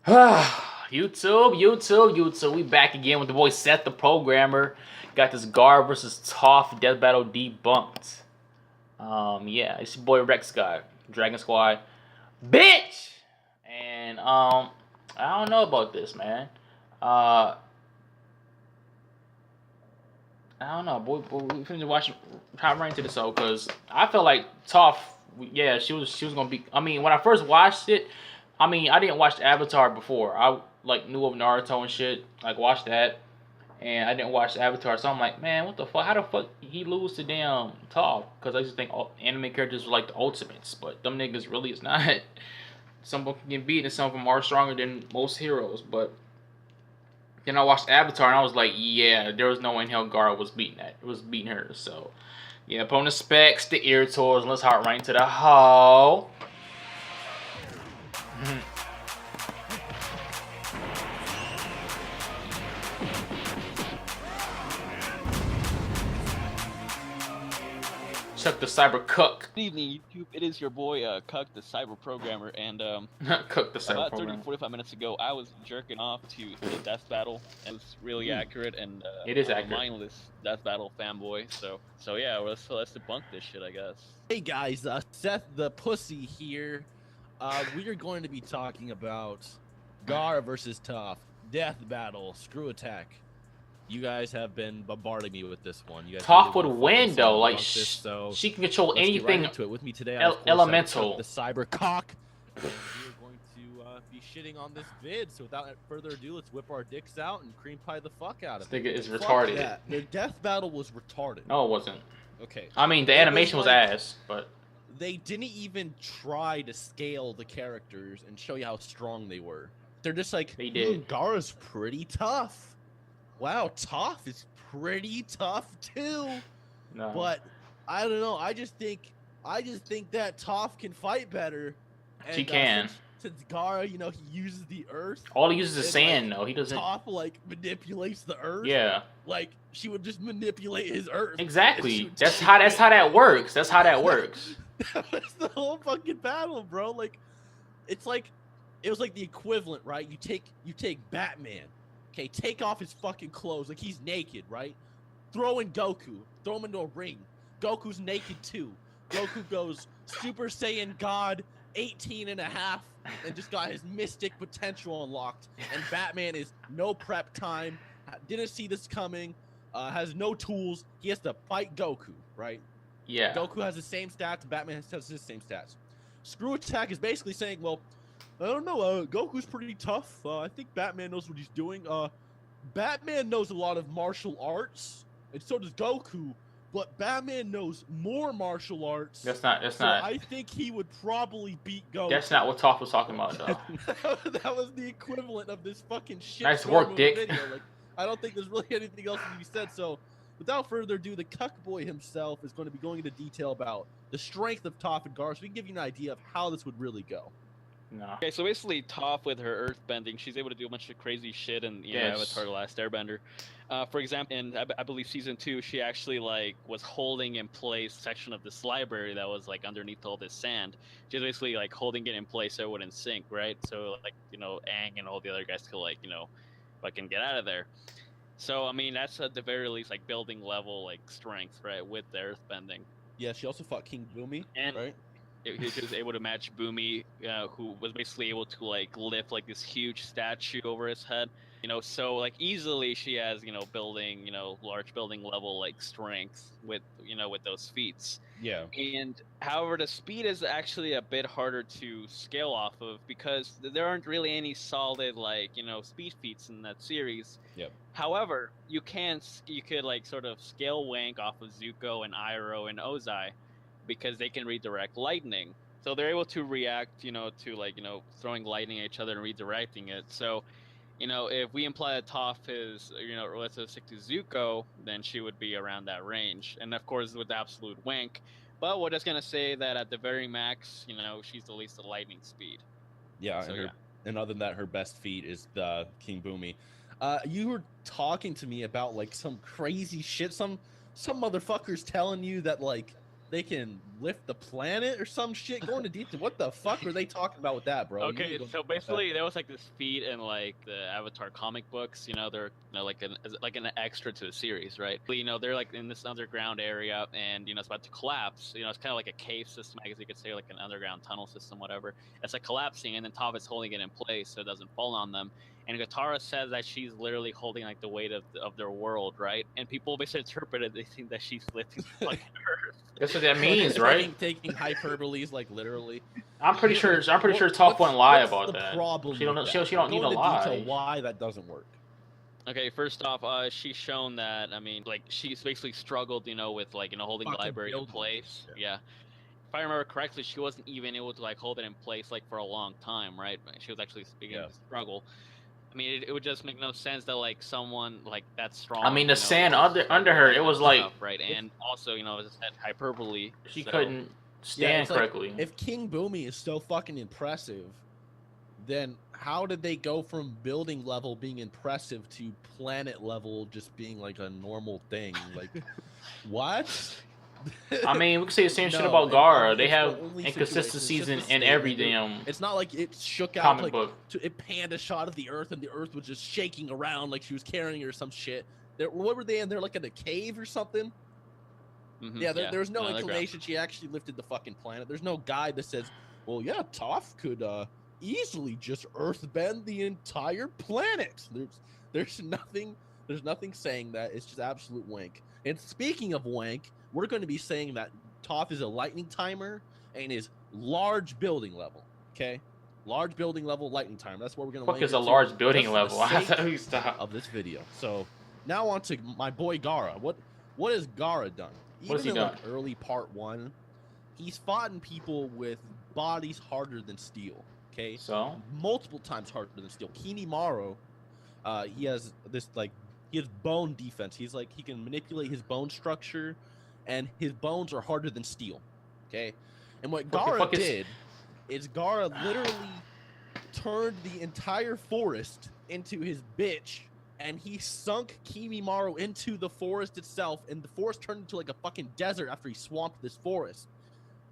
YouTube. We back again with the boy Seth the Programmer. Got this Gaara versus Toph Death Battle debunked. Yeah, it's your boy Rex God, Dragon Squad, bitch. And I don't know about this, man. Uh, I don't know, boy. We finna watch how right into this show because I feel like Toph. Yeah, she was gonna be. I mean, when I first watched it, I mean, I didn't watch Avatar before. I like knew of Naruto and shit. Like watched that, and I didn't watch Avatar. So I'm like, man, what the fuck? How the fuck he lose to damn Toph? Because I just think all anime characters are like the ultimates, but them niggas really is not. Some of them can get beat, and some of them are stronger than most heroes. But then I watched Avatar, and I was like, yeah, there was no way in hell Gaara was beating that. It was beating her. So yeah, opponent specs, the ear tools, and let's hop right into the hole. Chuck the cyber cook. Good evening, YouTube. It is your boy, Cuck, the cyber programmer, and Cook the cyber about program. 45 minutes ago, I was jerking off to the death battle, and it was really accurate, and It is I'm a accurate. mindless death battle fanboy, so yeah, let's debunk this shit, I guess. Hey guys, Seth the Pussy here. We are going to be talking about Gaara versus Toph, Death Battle, Screw Attack. You guys have been bombarding me with this one. You guys Toph would really wanna win fucking though. Like debunk this, so she can control let's get anything. right into it. With me today, Elemental. the cyber cock. And we are going to be shitting on this vid. So without further ado, let's whip our dicks out and cream pie the fuck out of This it. nigga is Fuck retarded. that. The Death Battle was retarded. No, it wasn't. Okay. I mean, the animation was like- ass, but They didn't even try to scale the characters and show you how strong they were. They're just like, They did. Gaara's pretty tough. Wow, Toph is pretty tough too. no. But I don't know. I just think that Toph can fight better. And, She can. Since Gaara, he uses the earth. All he uses is and, sand, like, though. He doesn't. Toph manipulates the earth. Yeah. Like she would just manipulate his earth. Exactly. That's how that works. That's how that works. That's the whole fucking battle, bro. Like, it was like the equivalent, right? You take Batman, okay, take off his fucking clothes, like he's naked, right? Throw in Goku, throw him into a ring. Goku's naked too. Goku goes Super Saiyan God 18 and a half and just got his mystic potential unlocked. And Batman is no prep time, didn't see this coming, has no tools. He has to fight Goku, right? Yeah. Goku has the same stats. Batman has his same stats. Screw Attack is basically saying, well, I don't know. Goku's pretty tough. I think Batman knows what he's doing. Batman knows a lot of martial arts, and so does Goku. But Batman knows more martial arts. That's not. I think he would probably beat Goku. That's not what Toph was talking about, though. That was the equivalent of this fucking shit. Nice work, Dick. Video. Like, I don't think there's really anything else to be said. So, without further ado, the Cuck Boy himself is going to be going into detail about the strength of Toph and Gaara, so we can give you an idea of how this would really go. No. Okay, so basically, Toph with her earth bending, she's able to do a bunch of crazy shit in Avatar: The Last Airbender. For example, in I believe season 2, she actually was holding in place a section of this library that was underneath all this sand. She was basically holding it in place so it wouldn't sink, right? So Aang and all the other guys could fucking get out of there. So I mean that's at the very least building level strength, right, with the earth bending. Yeah, she also fought King Boomy, and right? He was able to match Boomy, who was basically able to lift this huge statue over his head. So easily she has building large building level strength with with those feats. Yeah. And however, the speed is actually a bit harder to scale off of because there aren't really any solid speed feats in that series. Yep. However, you could sort of scale wank off of Zuko and Iroh and Ozai, because they can redirect lightning. So they're able to react, to throwing lightning at each other and redirecting it. So, if we imply that Toph is, let's just stick to Zuko, then she would be around that range. And of course, with absolute wank. But we're just going to say that at the very max, she's at least the lightning speed. Yeah, So, and other than that, her best feat is the King Boomy. You were talking to me about some crazy shit. Some motherfuckers telling you that they can lift the planet or some shit? Going to detail. What the fuck were they talking about with that, bro? You need Okay, to go so check that. basically there was like this feat in like the Avatar comic books. You know, they're like an extra to the series, right? You know, they're like in this underground area, and you know it's about to collapse. You know, it's kind of like a cave system, I guess you could say, like an underground tunnel system, whatever. It's like collapsing, and then Toph is holding it in place so it doesn't fall on them. And Katara says that she's literally holding like the weight of their world, right? And people basically interpret it, they think that she's lifting the fucking Earth. That's what that means, right? Taking hyperboles, like literally. I'm pretty sure Toph What's- wouldn't lie what's about the that. Problem She don't with she that? don't need Go to into lie. detail why that doesn't work. Okay, first off, she's shown that, I mean, like, she's basically struggled, you know, with, like, you know, holding the Fucking library in buildings. place. Yeah. Yeah. If I remember correctly, she wasn't even able to, like, hold it in place, like, for a long time, right? She was actually beginning to struggle. I mean, it would just make no sense that, like, someone, like, that strong... I mean, the you know, sand was under her, it was stuff, like... Right, and also, you know, as I said, hyperbole. She so... couldn't stand it's like, correctly. if King Boomy is so fucking impressive, then how did they go from building level being impressive to planet level just being like a normal thing? Like, what? I mean, we can say the same shit No, about Gaara. They it's the have only inconsistencies situation. It's in just a every statement. damn It's not like it shook out comic like book. it panned a shot of the Earth and the Earth was just shaking around like she was carrying her or some shit. What were they in there, like in a cave or something? Mhm, Yeah, there was no they're inclination she actually lifted the fucking planet. There's no guide that says, well, yeah, Toph could easily just earthbend the entire planet. There's nothing saying that. It's just absolute wank. And speaking of wank, we're going to be saying that Toph is a lightning timer and is large building level. Okay, large building level lightning timer. That's what we're going to. Fuck is a large building just for the level? I sake thought we stopped. of this video. So now on to my boy Gaara. What has Gaara done? What has he Even in done? like early part 1, he's fought in people with bodies harder than steel. Okay, So multiple times harder than steel. Kimimaro, he has this like he has bone defense. He's like he can manipulate his bone structure, and his bones are harder than steel. Okay, and what Gaara did is Gaara literally turned the entire forest into his bitch, and he sunk Kimimaro into the forest itself, and the forest turned into like a fucking desert after he swamped this forest.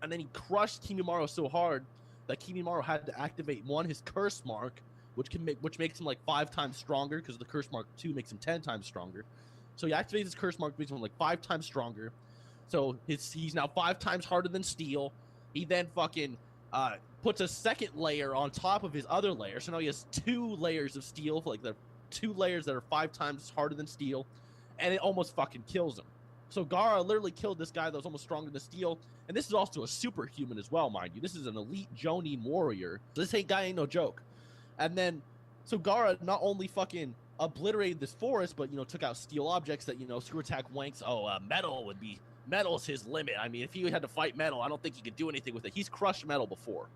And then he crushed Kimimaro so hard that Kimimaro had to activate his curse mark, which makes him like 5 times stronger, because the curse mark 2 makes him 10 times stronger. So he activates his curse mark, makes him like 5 times stronger. So he's now 5 times harder than steel. He then fucking puts a second layer on top of his other layer. So now he has 2 layers of steel, like the 2 layers that are 5 times harder than steel, and it almost fucking kills him. So Gaara literally killed this guy that was almost stronger than steel, and this is also a superhuman as well, mind you. This is an elite Jonin warrior. This guy ain't no joke. And then, so Gaara not only fucking obliterated this forest, but, you know, took out steel objects that, you know, Screw Attack wanks. Metal's his limit. I mean, if he had to fight metal, I don't think he could do anything with it. He's crushed metal before,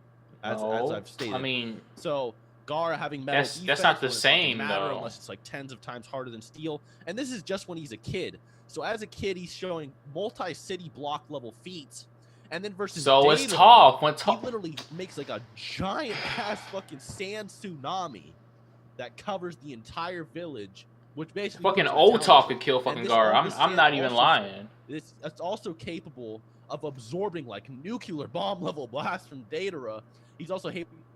as I've stated. I mean, so Gaara having metal that's not the same though. unless it's like tens of times harder than steel. And this is just when he's a kid. So as a kid, he's showing multi-city block level feats. And then versus so Data, it's Toph. When he Toph literally makes like a giant ass fucking sand tsunami that covers the entire village, which basically fucking old Toph could kill fucking Gaara. I'm not even lying. It's also capable of absorbing like nuclear bomb level blasts from Datara. He's also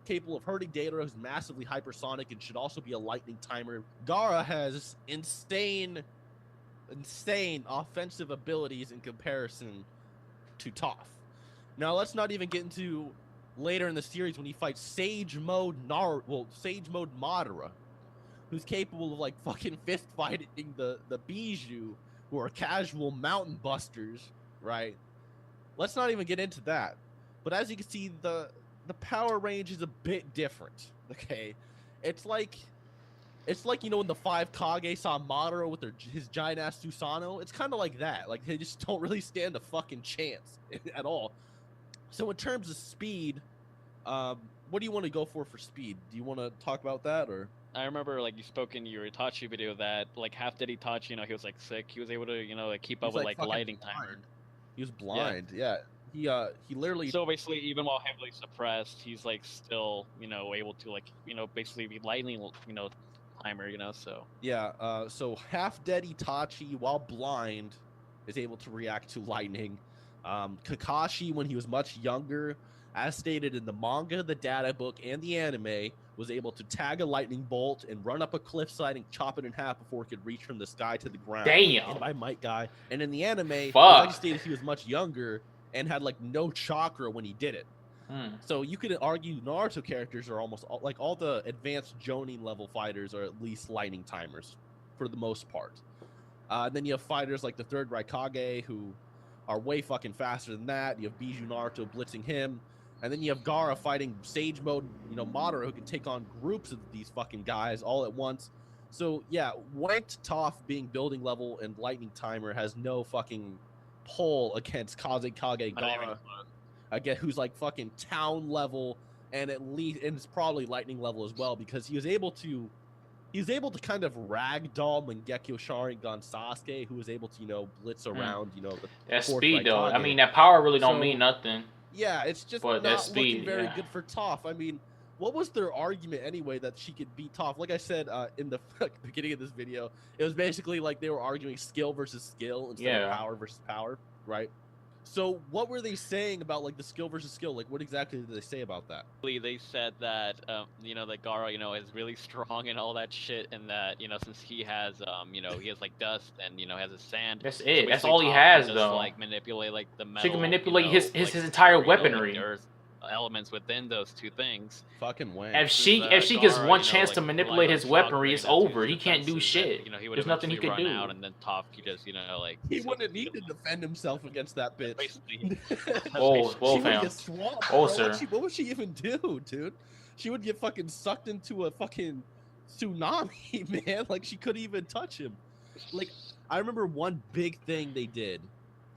capable of hurting Datara, who's massively hypersonic and should also be a lightning timer. Gaara has insane offensive abilities in comparison to Toph. Now let's not even get into later in the series when he fights Sage Mode Madara, who's capable of like fucking fist fighting the Bijou, who are casual mountain busters, right? Let's not even get into that. But as you can see, the power range is a bit different. Okay, it's like you know when the 5 Kage saw Madara with his giant ass Susanoo. It's kind of like that. Like they just don't really stand a fucking chance at all. So in terms of speed, what do you want to go for speed? Do you want to talk about that or? I remember, like, you spoke in your Itachi video that, like, half dead Itachi, you know, he was, like, sick. He was able to, you know, like, keep up with, like, lighting timer. He was blind, yeah. He literally... So, basically, even while heavily suppressed, he's, like, still, you know, able to, like, you know, basically be lightning, you know, timer, you know, so... Yeah, so half-dead Itachi, while blind, is able to react to lightning. Kakashi, when he was much younger, as stated in the manga, the data book, and the anime, was able to tag a lightning bolt and run up a cliffside and chop it in half before it could reach from the sky to the ground. Damn. And by Might Guy. And in the anime, it was Fuck. actually stated he was much younger and had like no chakra when he did it. So you could argue Naruto characters are almost like all the advanced Jonin level fighters are at least lightning timers for the most part. And then you have fighters like the third Raikage who are way fucking faster than that. You have Biju Naruto blitzing him. And then you have Gaara fighting Sage Mode, Madara, who can take on groups of these fucking guys all at once. So, yeah, Wanked Toph being building level and lightning timer has no fucking pull against Kazekage Gaara, again, who's like fucking town level and at least, and it's probably lightning level as well, because he was able to kind of ragdoll Mangekyo Sharingan Sasuke, who was able to, blitz around, that speed, though. I mean, that power really don't mean nothing. Yeah, it's just but not speed, looking very good for Toph. I mean, what was their argument anyway that she could beat Toph? Like I said in the beginning of this video, it was basically like they were arguing skill versus skill instead of power versus power, right? So what were they saying about like the skill versus skill? Like what exactly did they say about that? They said that that Gaara is really strong and all that shit, and that since he has he has like dust and has a sand. That's so it. That's basically all he Toph has can though. Like manipulate like the metal. She can manipulate his like, entire like, weaponry. the earth elements within those two things. Fucking way. If she gets one chance to manipulate his weaponry, it's over. He can't do shit. He would There's nothing he could do. Out, and then Toph could just like he wouldn't need to defend himself against that bitch. Whoa, she fam. Would get swamped, Oh, bro. sir. What would she even do, dude? She would get fucking sucked into a fucking tsunami, man. Like she couldn't even touch him. Like I remember one big thing they did.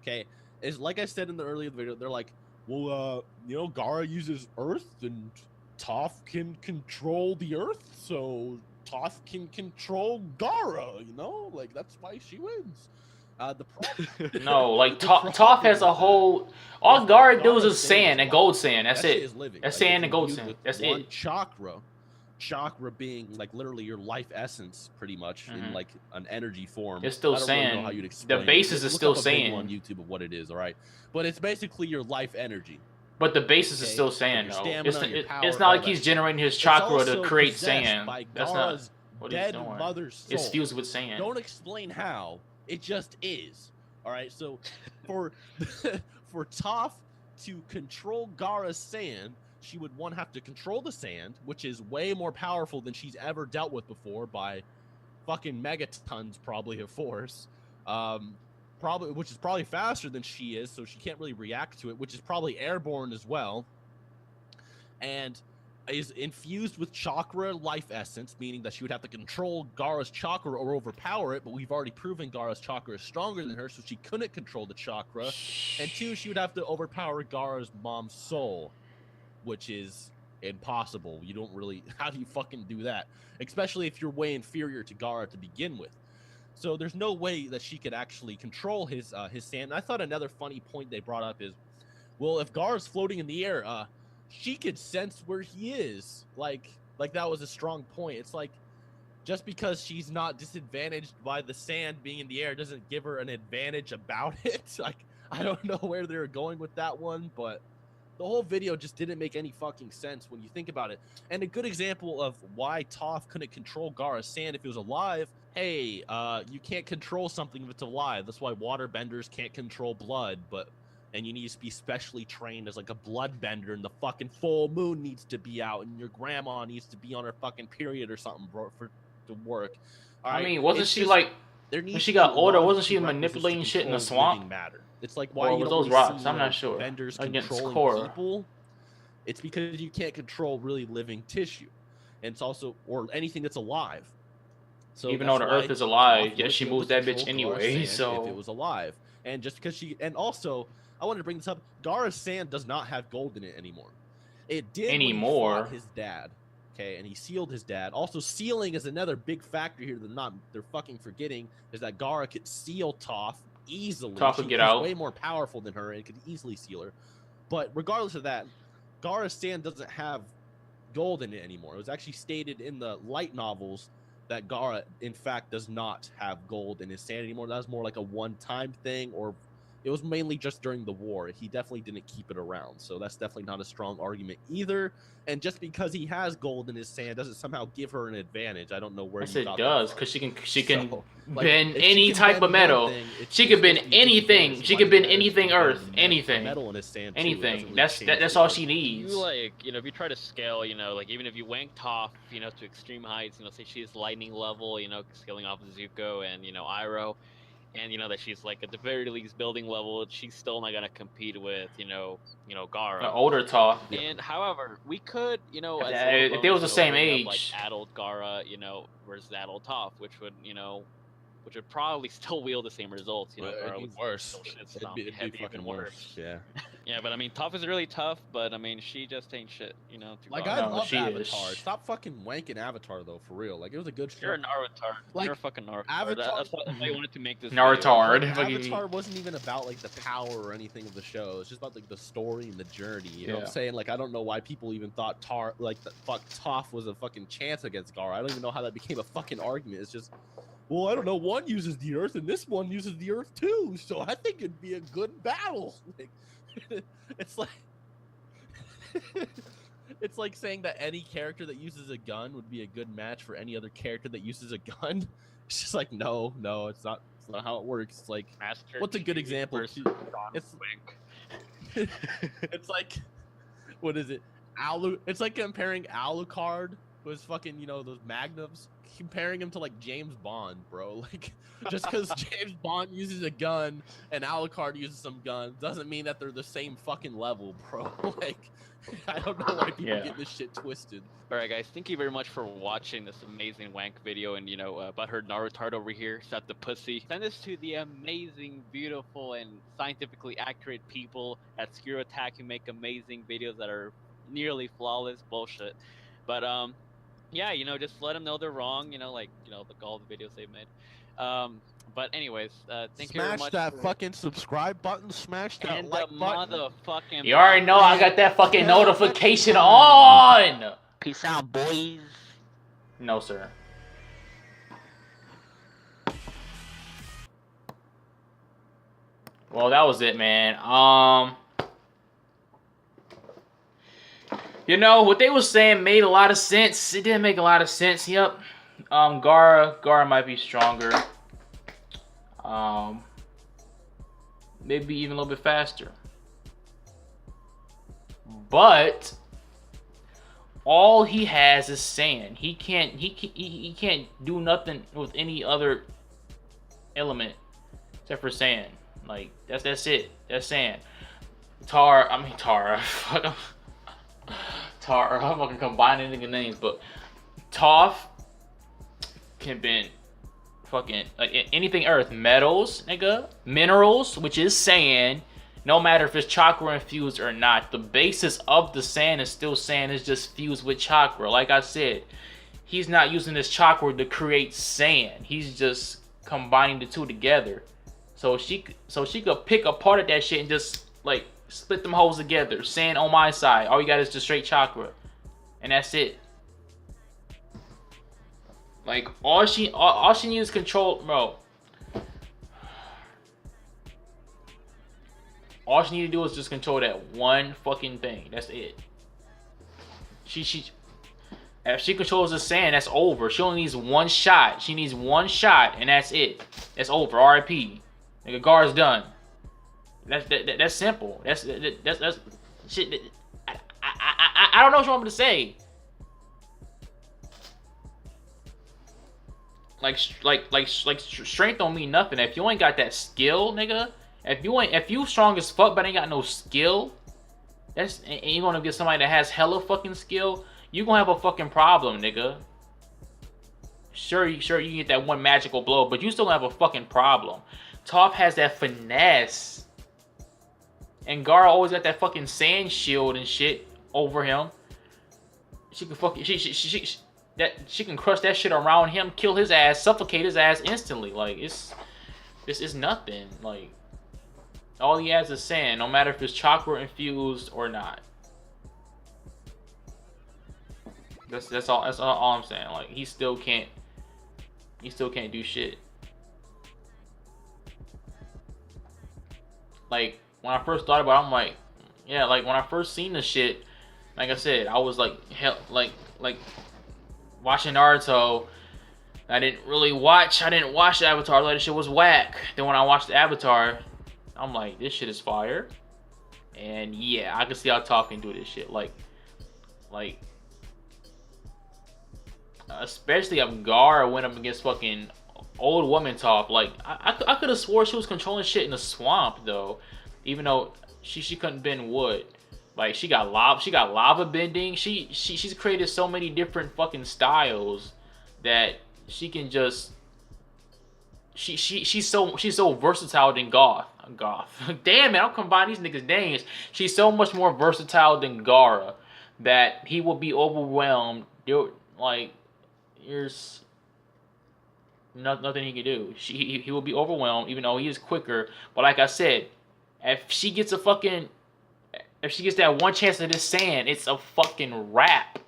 Okay, is like I said in the earlier video, they're like, well, Gaara uses Earth and Toph can control the Earth, so Toph can control Gaara. Like that's why she wins. The problem, no, like Toph has a whole. All Gaara does is sand and gold sand. That's it. Is living. That's sand and gold sand. That's it. Chakra being like literally your life essence, pretty much in like an energy form. It's still I don't sand. Really know how you'd explain the basis is still sand. On YouTube of what it is, all right. But it's basically your life energy. But the basis is still sand, though. It's not like he's generating his chakra to create sand. That's not what he's doing. Mother's soul. It's fused with sand. Don't explain how. It just is. All right. So for Toph to control Gaara's sand, she would have to control the sand, which is way more powerful than she's ever dealt with before by fucking megatons probably of force. Which is probably faster than she is, so she can't really react to it, which is probably airborne as well. And is infused with chakra life essence, meaning that she would have to control Gaara's chakra or overpower it, but we've already proven Gaara's chakra is stronger than her, so she couldn't control the chakra. And two, she would have to overpower Gaara's mom's soul, which is impossible. You don't really... How do you fucking do that? Especially if you're way inferior to Gaara to begin with. So there's no way that she could actually control his sand. And I thought another funny point they brought up is, well, if Gaara's floating in the air, she could sense where he is. Like that was a strong point. It's like, just because she's not disadvantaged by the sand being in the air doesn't give her an advantage about it. Like, I don't know where they were going with that one, but the whole video just didn't make any fucking sense when you think about it. And a good example of why Toph couldn't control Gaara's sand if it was alive. Hey, you can't control something if it's alive. That's why waterbenders can't control blood, and you need to be specially trained as like a bloodbender, and the fucking full moon needs to be out, and your grandma needs to be on her fucking period or something, bro, to work. All right? I mean, wasn't she like when she got older? Wasn't she manipulating shit in the swamp? Matter. It's like why or you was don't those really rocks? see, I'm not sure. Benders Against controlling Korra. people. It's because you can't control really living tissue, and it's also or anything that's alive. So even though the Earth is alive, yeah, she moves that bitch anyway. So if it was alive, and just because and also I wanted to bring this up, Gaara's sand does not have gold in it anymore. It did anymore. When he fought his dad, okay, and he sealed his dad. Also, sealing is another big factor here that they're fucking forgetting is that Gaara could seal Toph easily. Toph could get out. Way more powerful than her and could easily seal her. But regardless of that, Gaara's sand doesn't have gold in it anymore. It was actually stated in the light novels that Gaara, in fact, does not have gold in his sand anymore. That's more like a one-time thing, or It was mainly just during the war. He definitely didn't keep it around, so that's definitely not a strong argument either. And just because he has gold in his sand doesn't somehow give her an advantage. I don't know where Yes, you it got does, that because from. she can So, like, bend if she any can type bend of metal. one thing, She it's could bend supposed to be a anything. disadvantage. She Why could does it bend matter if she anything can bend earth. the Anything. metal in his sand too? It doesn't Anything. really That's change that's the all she argument. needs. You like, you know, if you try to scale, you know, like even if you wank Toph, you know, to extreme heights, you know, say she's lightning level, you know, scaling off Zuko and you know Iroh, and you know that she's like at the very least building level, she's still not gonna compete with An Gaara. older Toph. And however, we could, you know, as If they was the same bring up, like age. adult Gaara, you know, versus adult Toph, which would probably still wield the same results. You know, It'd Gaara be would worse. still shit It'd stomp. be, Yeah, it'd be it'd be even fucking worse. worse. Yeah. Yeah, but I mean, Toph is really tough, but I mean, she just ain't shit. You know, to Like Gaara. I No, love she Avatar. is. Stop fucking wanking Avatar though, for real. Like it was a good show. You're a Naruto. Like, You're a fucking Naruto. Avatar- That's why I wanted to make this. Naruto. Video. Like, Fucking- Avatar wasn't even about like the power or anything of the show. It's just about like the story and the journey. You know what Yeah. I'm saying? Like I don't know why people even thought Toph was a fucking chance against Gaara. I don't even know how that became a fucking argument. It's just, well, I don't know. One uses the Earth and this one uses the Earth too. So I think it'd be a good battle. Like, it's like. It's like saying that any character that uses a gun would be a good match for any other character that uses a gun. It's just like no, it's not how it works. It's like Master what's a good Chief example? versus It's- John it's- Wick. it's like what is it? It's like comparing Alucard with fucking those magnums, comparing him to like James Bond, bro. Like just because James Bond uses a gun and Alucard uses some guns doesn't mean that they're the same fucking level, bro. Like I don't know why people get this shit twisted. All right, guys. Thank you very much for watching this amazing wank video and about her Naruto over here. Shot the pussy. Send this to the amazing, beautiful, and scientifically accurate people at Skiro Attack who make amazing videos that are nearly flawless bullshit. But yeah, just let them know they're wrong. Like all the videos they've made. But anyways, thank you very much. Smash that fucking subscribe button. Smash that and like the button. motherfucking. You already know I got that fucking notification on. Peace out, boys. No, sir. Well, that was it, man. What they was saying made a lot of sense. It didn't make a lot of sense. Yep. Gaara might be stronger. Maybe even a little bit faster. But all he has is sand. He can't do nothing with any other element except for sand. Like that's it. That's sand. Tara. Tara. I'm fucking combining the names, but Toph can bend fucking like anything earth, metals, nigga, minerals, which is sand. No matter if it's chakra infused or not, the basis of the sand is still sand. It's just fused with chakra. Like I said, he's not using this chakra to create sand. He's just combining the two together. So she could pick a part of that shit and just like split them holes together. Sand on my side. All you got is just straight chakra, and that's it. Like all she needs is control, bro. All she need to do is just control that one fucking thing. That's it. If she controls the sand, that's over. She only needs one shot. She needs one shot, and that's it. That's over. RIP. Nigga, Gaara's done. That's simple. That's shit. I don't know what you want me to say. Like strength don't mean nothing. If you ain't got that skill, nigga. If you strong as fuck but ain't got no skill, and you gonna get somebody that has hella fucking skill, you gonna have a fucking problem, nigga. Sure you can get that one magical blow, but you still gonna have a fucking problem. Toph has that finesse, and Gaara always got that fucking sand shield and shit over him. She can fucking she can crush that shit around him, kill his ass, suffocate his ass instantly. Like it's nothing. Like all he has is sand, no matter if it's chakra infused or not. That's all I'm saying. Like he still can't do shit. like when I first thought about it, I'm like, yeah, like when I first seen this shit, like I said, I was like, hell, like watching Naruto. I didn't watch Avatar. Like, this shit was whack. Then when I watched Avatar, I'm like, this shit is fire. And yeah, I can see how Toph can do this shit. Like, especially if Gaara went up against fucking old woman Toph. Like, I could have swore she was controlling shit in the swamp though, even though she couldn't bend wood. Like, she got lava bending. She's created so many different fucking styles that she can just she's so versatile than Goth. Damn it, I'm combining these niggas' names. She's so much more versatile than Gaara that he will be overwhelmed. Like, there's nothing he can do. He will be overwhelmed, even though he is quicker. But like I said, if she gets that one chance of this sand, it's a fucking wrap.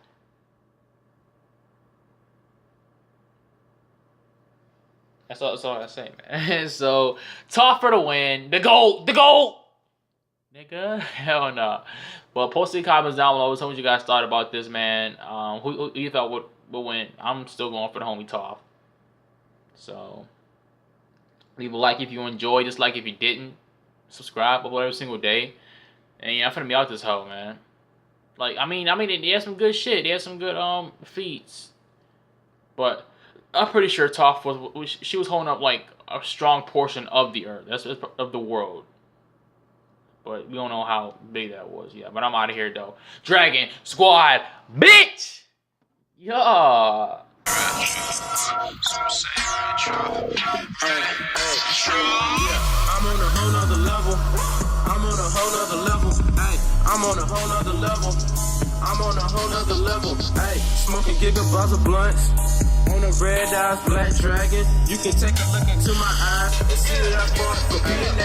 That's all I say, man. So, Toph for the win. The GOAT! Nigga, hell no. But post in the comments down below. Tell me what you guys thought about this, man. Who you thought would win? I'm still going for the homie Toph. So, leave a like if you enjoyed. Dislike if you didn't. Subscribe. Upload every single day. And yeah, I'm finna be out this hoe, man. Like, I mean, they had some good shit. They had some good feats. But I'm pretty sure Toph she was holding up like a strong portion of the earth. That's of the world. But we don't know how big that was yet. But I'm out of here though. Dragon Squad, bitch! Yeah. I'm on a whole nother level. I'm on a whole nother level. I'm on a whole nother level. I'm on a whole nother level. Smoking gigabars of blunts. On a red eyes black dragon. You can take a look into my eyes and see that I fought for being